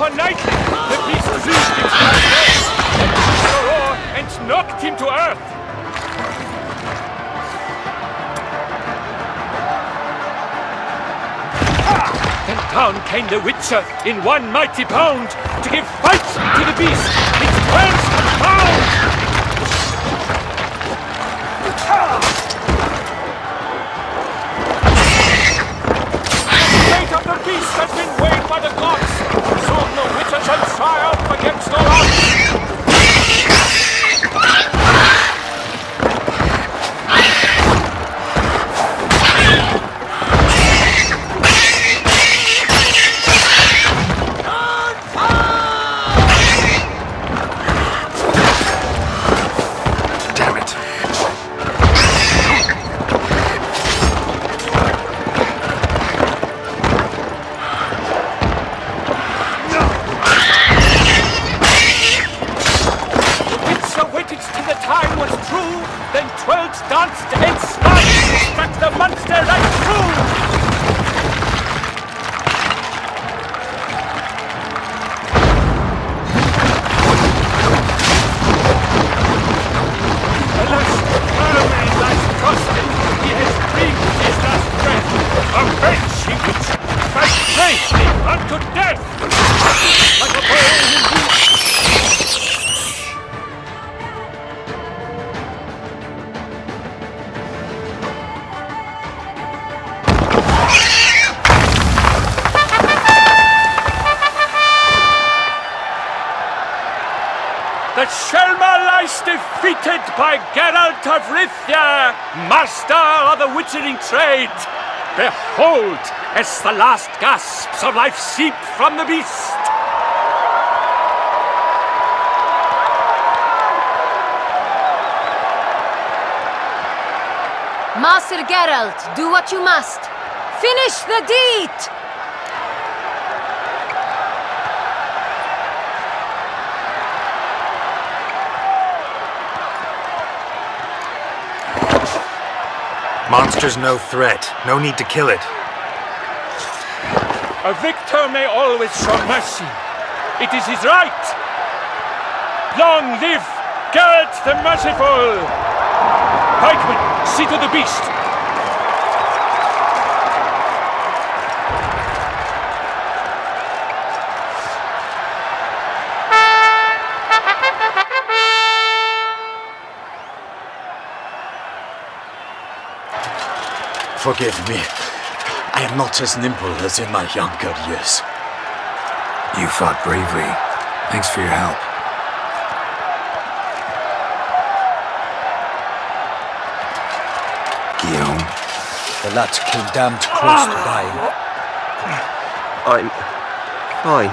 upon night, the beast loosed its master, let the roar, and knocked him to earth. Then down came the Witcher in one mighty bound to give fight to the beast. Its turns bound. The fate of the beast has been weighed by the gods. Soon the Witcher shall triumph against all odds. Danced and sliced, struck the monster right through! Alas, Hermes lies prostrate. He has breathed his last breath. Avenge, ye witch! Fight bravely unto death! Like a bow in the shaelmaar lies defeated by Geralt of Rithia, master of the witchering trade. Behold, as the last gasps of life seep from the beast. Master Geralt, do what you must. Finish the deed! Monster's no threat. No need to kill it. A victor may always show mercy. It is his right. Long live Geralt the Merciful! Pikemen, see to the beast. Forgive me. I am not as nimble as in my younger years. You fought bravely. Thanks for your help. Guillaume? The lad came damned close to dying. I'm fine.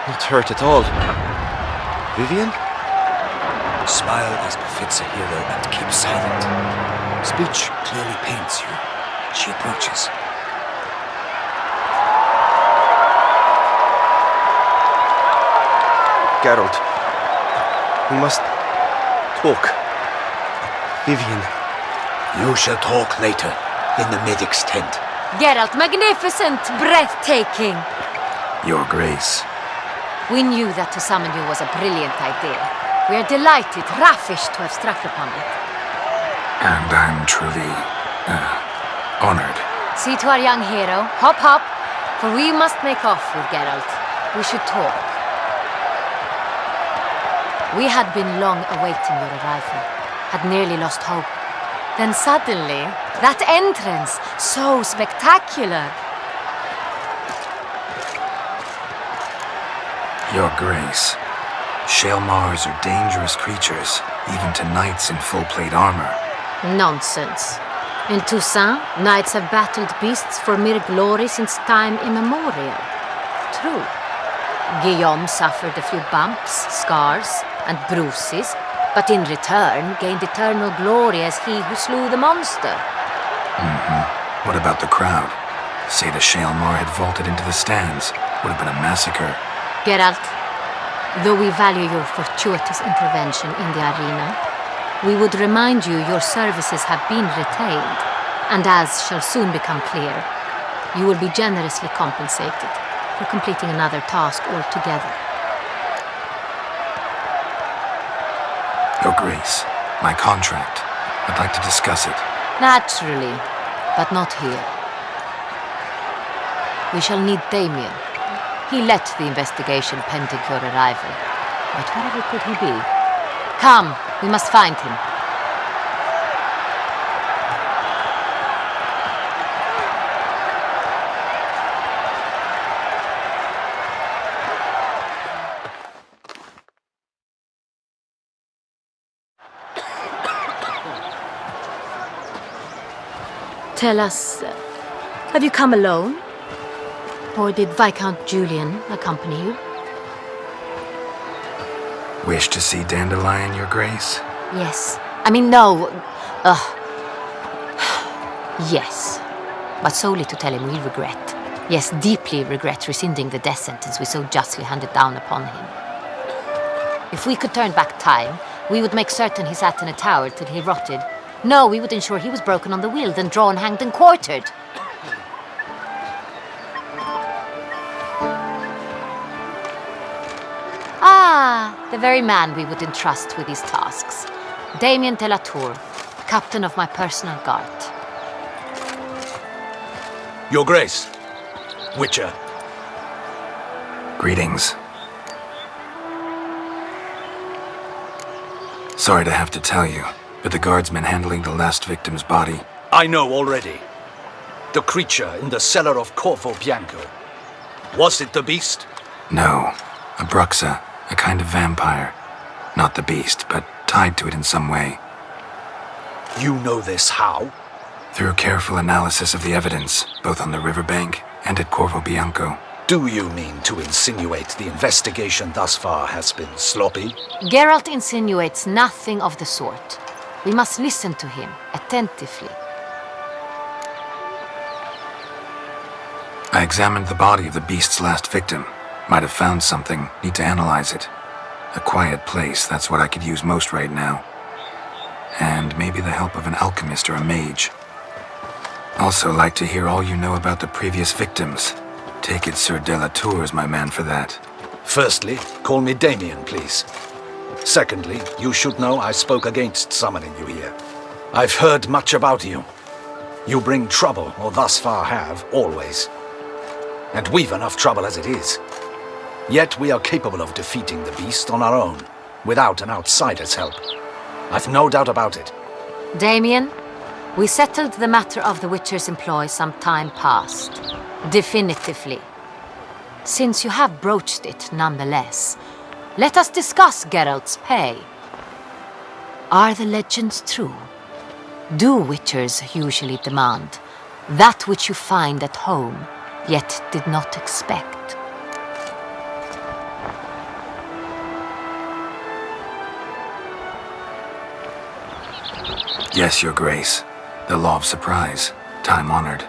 Not hurt at all. Vivian? Smile as befits a hero and keep silent. Speech clearly pains you. She approaches. Geralt. We must talk. Vivian. You shall talk later, in the medic's tent. Geralt, magnificent, breathtaking. Your Grace. We knew that to summon you was a brilliant idea. We are delighted, ravished to have struck upon it. And I'm truly, honored. See to our young hero. Hop, hop, for we must make off with Geralt. We should talk. We had been long awaiting your arrival, had nearly lost hope. Then suddenly, that entrance, so spectacular. Your Grace. Shaelmaars are dangerous creatures, even to knights in full-plate armor. Nonsense. In Toussaint, knights have battled beasts for mere glory since time immemorial. True. Guillaume suffered a few bumps, scars, and bruises, but in return gained eternal glory as he who slew the monster. What about the crowd? Say the shaelmaar had vaulted into the stands. Would have been a massacre. Geralt, though we value your fortuitous intervention in the arena, we would remind you your services have been retained, and as shall soon become clear, you will be generously compensated. for completing another task altogether. Your Grace, my contract. I'd like to discuss it. Naturally, but not here. We shall need Damien. He led the investigation pending your arrival. But wherever could he be? Come, we must find him. Tell us, have you come alone? Or did Viscount Julian accompany you? Wish to see Dandelion, Your Grace? Yes. I mean, no. Yes. But solely to tell him we regret. Yes, deeply regret rescinding the death sentence we so justly handed down upon him. If we could turn back time, we would make certain he sat in a tower till he rotted. No, we would ensure he was broken on the wheel, then drawn, hanged, and quartered. Ah, the very man we would entrust with these tasks. Damien de la Tour, captain of my personal guard. Your Grace, Witcher. Greetings. Sorry to have to tell you, but the guardsmen handling the last victim's body... I know already. The creature in the cellar of Corvo Bianco. Was it the beast? No, a bruxa, a kind of vampire. Not the beast, but tied to it in some way. You know this how? Through careful analysis of the evidence, both on the riverbank and at Corvo Bianco. Do you mean to insinuate the investigation thus far has been sloppy? Geralt insinuates nothing of the sort. We must listen to him attentively. I examined the body of the beast's last victim. Might have found something, need to analyze it. A quiet place, that's what I could use most right now. And maybe the help of an alchemist or a mage. Also like to hear all you know about the previous victims. Take it Sir de la Tour is my man for that. Firstly, call me Damien, please. Secondly, you should know I spoke against summoning you here. I've heard much about you. You bring trouble, or thus far have, always. And we've enough trouble as it is. Yet we are capable of defeating the beast on our own, without an outsider's help. I've no doubt about it. Damien, we settled the matter of the Witcher's employ some time past. Definitively. Since you have broached it nonetheless, let us discuss Geralt's pay. Are the legends true? Do Witchers usually demand that which you find at home, yet did not expect? Yes, Your Grace. The law of surprise. Time-honored.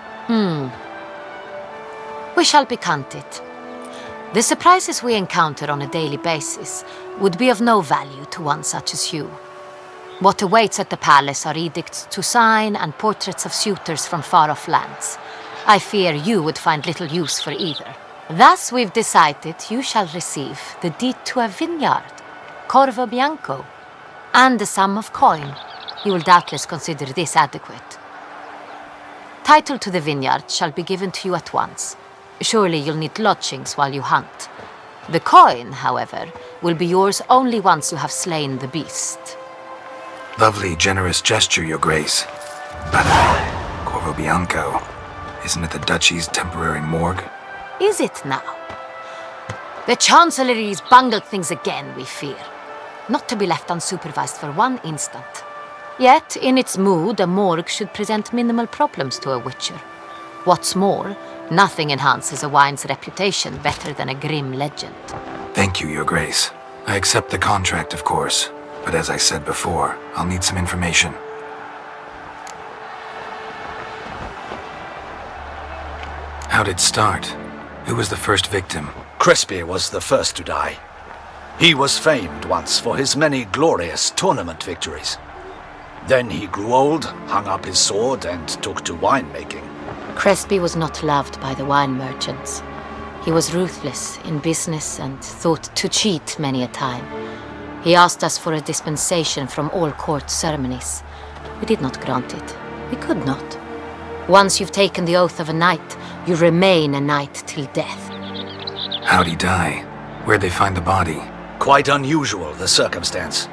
We shall be content. The surprises we encounter on a daily basis would be of no value to one such as you. What awaits at the palace are edicts to sign and portraits of suitors from far-off lands. I fear you would find little use for either. Thus we've decided you shall receive the deed to a vineyard, Corvo Bianco, and a sum of coin. You will doubtless consider this adequate. Title to the vineyard shall be given to you at once. Surely you'll need lodgings while you hunt. The coin, however, will be yours only once you have slain the beast. Lovely, generous gesture, Your Grace. By the way, Corvo Bianco, isn't it the Duchy's temporary morgue? Is it now? The Chancellery's bungled things again, we fear. Not to be left unsupervised for one instant. Yet, in its mood, a morgue should present minimal problems to a Witcher. What's more, nothing enhances a wine's reputation better than a grim legend. Thank you, Your Grace. I accept the contract, of course. But as I said before, I'll need some information. How'd it start? Who was the first victim? Crespi was the first to die. He was famed once for his many glorious tournament victories. Then he grew old, hung up his sword, and took to winemaking. Crespi was not loved by the wine merchants. He was ruthless in business and thought to cheat many a time. He asked us for a dispensation from all court ceremonies. We did not grant it. We could not. Once you've taken the oath of a knight, you remain a knight till death. How'd he die? Where'd they find the body? Quite unusual, the circumstance.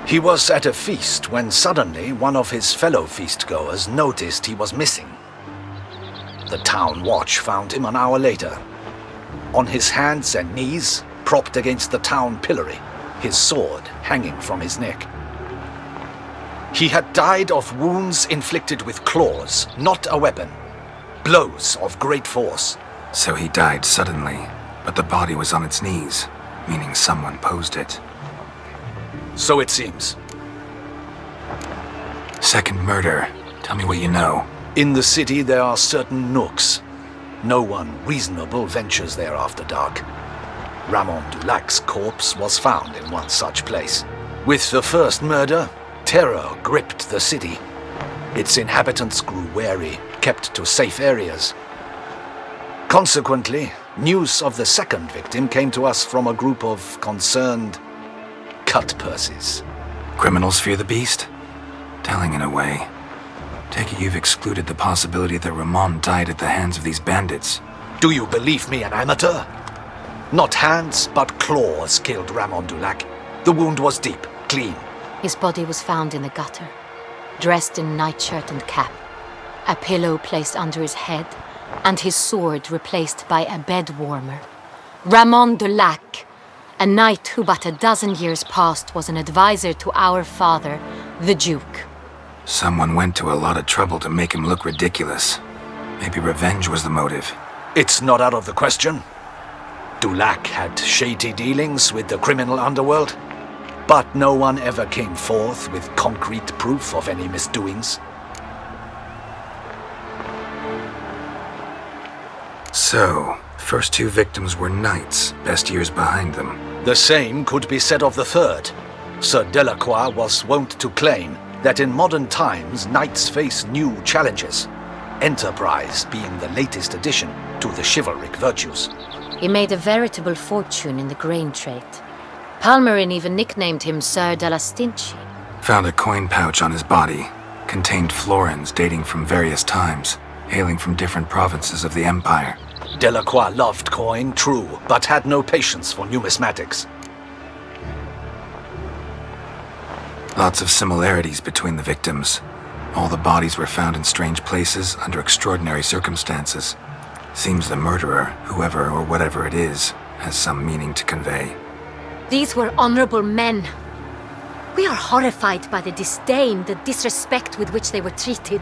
He was at a feast when suddenly one of his fellow feastgoers noticed he was missing. The town watch found him an hour later, on his hands and knees, propped against the town pillory, his sword hanging from his neck. He had died of wounds inflicted with claws, not a weapon. Blows of great force. So he died suddenly, but the body was on its knees, meaning someone posed it. So it seems. Second murder. Tell me what you know. In the city there are certain nooks. No one reasonable ventures there after dark. Ramon Dulac's corpse was found in one such place. With the first murder, terror gripped the city. Its inhabitants grew wary, kept to safe areas. Consequently, news of the second victim came to us from a group of concerned cut-purses. Criminals fear the beast? Telling in a way. Take it you've excluded the possibility that Ramon died at the hands of these bandits. Do you believe me an amateur? Not hands, but claws killed Ramon Dulac. The wound was deep, clean. His body was found in the gutter, dressed in nightshirt and cap, a pillow placed under his head, and his sword replaced by a bed warmer. Ramon Dulac, a knight who but a dozen years past was an advisor to our father, the Duke. Someone went to a lot of trouble to make him look ridiculous. Maybe revenge was the motive. It's not out of the question. Dulac had shady dealings with the criminal underworld, but no one ever came forth with concrete proof of any misdoings. So, first two victims were knights, best years behind them. The same could be said of the third. Sir Delacroix was wont to claim that in modern times knights face new challenges, enterprise being the latest addition to the chivalric virtues. He made a veritable fortune in the grain trade. Palmerin even nicknamed him Sir de la Stinchi. Found a coin pouch on his body. Contained florins dating from various times, hailing from different provinces of the Empire. Delacroix loved coin, true, but had no patience for numismatics. Lots of similarities between the victims. All the bodies were found in strange places under extraordinary circumstances. Seems the murderer, whoever or whatever it is, has some meaning to convey. These were honorable men. We are horrified by the disdain, the disrespect with which they were treated.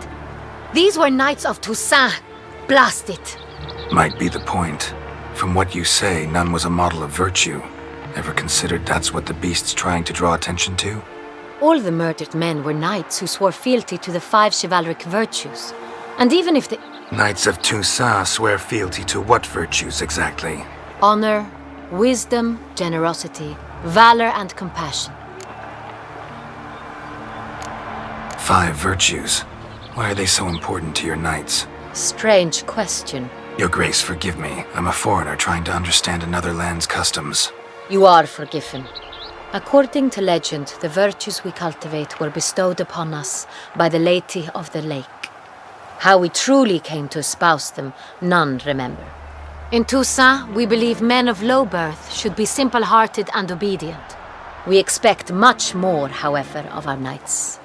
These were knights of Toussaint. Blast it. Might be the point. From what you say, none was a model of virtue. Ever considered that's what the beast's trying to draw attention to? All the murdered men were knights who swore fealty to the 5 chivalric virtues. And even if the Knights of Toussaint swear fealty to what virtues exactly? honor, wisdom, generosity, valor, and compassion. 5 virtues. Why are they so important to your knights? Strange question. Your Grace, forgive me. I'm a foreigner trying to understand another land's customs. You are forgiven. According to legend, the virtues we cultivate were bestowed upon us by the Lady of the Lake. How we truly came to espouse them, none remember. In Toussaint, we believe men of low birth should be simple-hearted and obedient. We expect much more, however, of our knights.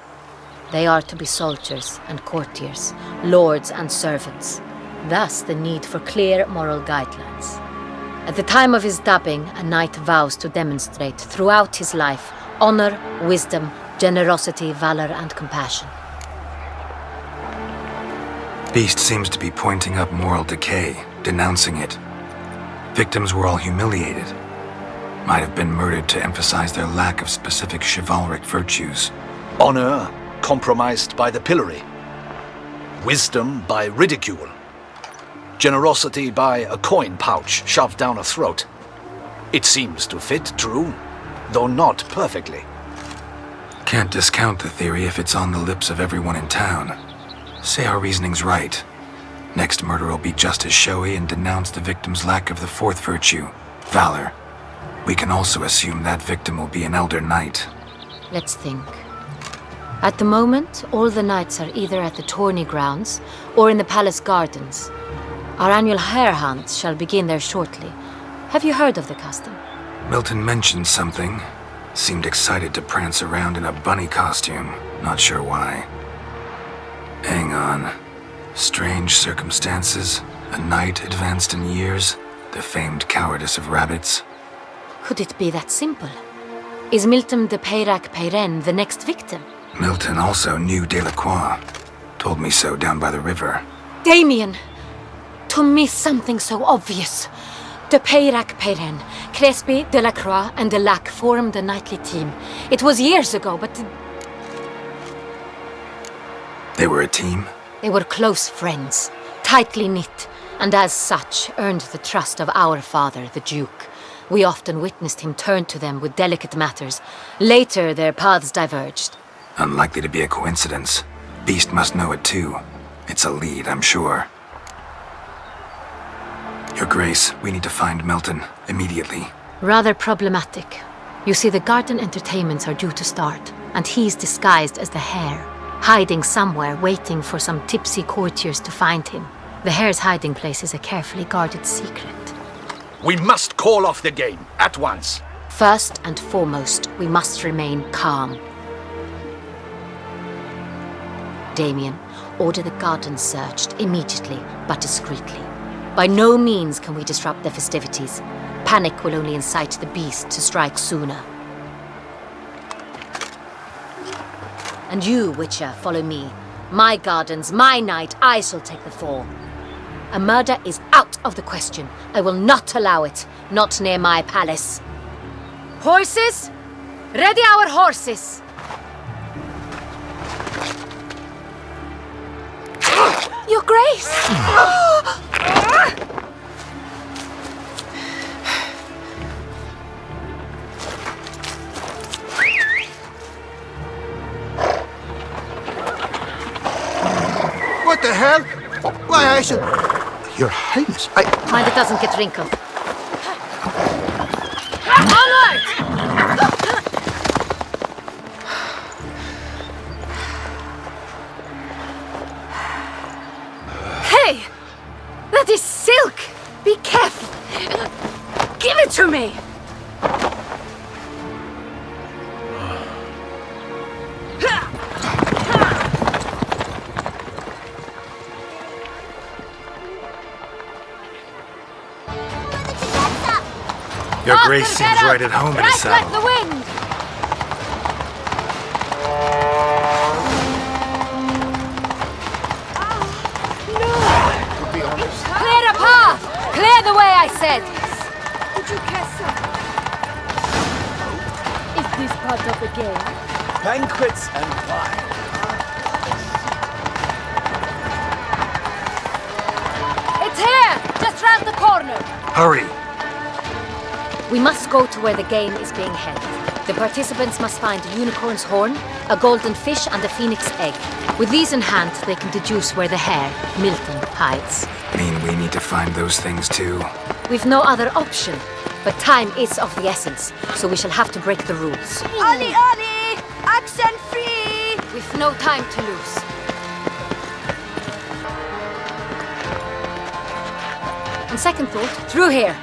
They are to be soldiers and courtiers, lords and servants. Thus the need for clear moral guidelines. At the time of his dubbing, a knight vows to demonstrate throughout his life honor, wisdom, generosity, valor, and compassion. Beast seems to be pointing up moral decay, denouncing it. Victims were all humiliated. Might have been murdered to emphasize their lack of specific chivalric virtues. Honor compromised by the pillory. Wisdom by ridicule. Generosity by a coin pouch shoved down a throat. It seems to fit, true, though not perfectly. Can't discount the theory if it's on the lips of everyone in town. Say our reasoning's right. Next murder will be just as showy and denounce the victim's lack of the fourth virtue, valor. We can also assume that victim will be an elder knight. Let's think. At the moment, all the knights are either at the tourney grounds or in the palace gardens. Our annual hare hunt shall begin there shortly. Have you heard of the custom? Milton mentioned something. Seemed excited to prance around in a bunny costume. Not sure why. Hang on. Strange circumstances. A knight advanced in years. The famed cowardice of rabbits. Could it be that simple? Is Milton de Peyrac-Peyren the next victim? Milton also knew Delacroix. Told me so down by the river. Damien! To miss something so obvious. De Peyrac-Peyren, Crespi, Delacroix, and Delac formed a knightly team. It was years ago, but... They were a team? They were close friends, tightly knit, and as such earned the trust of our father, the Duke. We often witnessed him turn to them with delicate matters. Later, their paths diverged. Unlikely to be a coincidence. Beast must know it too. It's a lead, I'm sure. Your Grace, we need to find Milton, immediately. Rather problematic. You see, the garden entertainments are due to start, and he's disguised as the hare, hiding somewhere, waiting for some tipsy courtiers to find him. The hare's hiding place is a carefully guarded secret. We must call off the game, at once. First and foremost, we must remain calm. Damien, order the garden searched immediately, but discreetly. By no means can we disrupt the festivities. Panic will only incite the beast to strike sooner. And you, Witcher, follow me. My gardens, my night, I shall take the fall. A murder is out of the question. I will not allow it. Not near my palace. Horses? Ready our horses! Your Grace! What the hell? Why, I should... Your Highness, Mind it doesn't get wrinkled. Onward! Hey! That is silk! Be careful! Give it to me! Your Grace seems right at home in a saddle. Like the wind! to be honest, Clear a path! Clear the way, I said! Is this part of the game? Banquets and wine. It's here! Just round the corner! Hurry! We must go to where the game is being held. The participants must find a unicorn's horn, a golden fish, and a phoenix egg. With these in hand, they can deduce where the hare, Milton, hides. Mean we need to find those things too? We've no other option, but time is of the essence, so we shall have to break the rules. Ali, Ali! Accent free! We've no time to lose. On second thought, through here.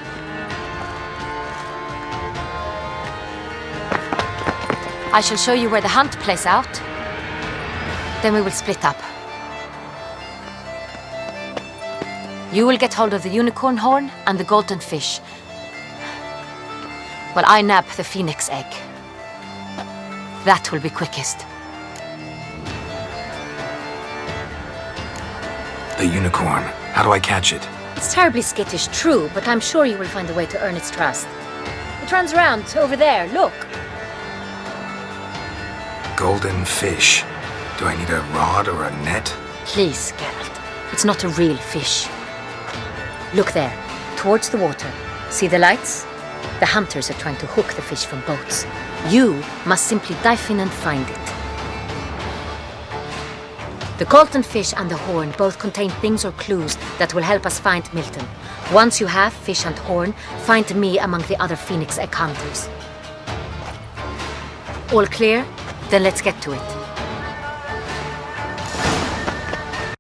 I shall show you where the hunt plays out. Then we will split up. You will get hold of the unicorn horn and the golden fish, while I nab the phoenix egg. That will be quickest. The unicorn. How do I catch it? It's terribly skittish, true, but I'm sure you will find a way to earn its trust. It runs around over there, look. Golden fish. Do I need a rod or a net? Please, Geralt. It's not a real fish. Look there, towards the water. See the lights? The hunters are trying to hook the fish from boats. You must simply dive in and find it. The Colton fish and the horn both contain things or clues that will help us find Milton. Once you have fish and horn, find me among the other Phoenix egg hunters. All clear? Then let's get to it.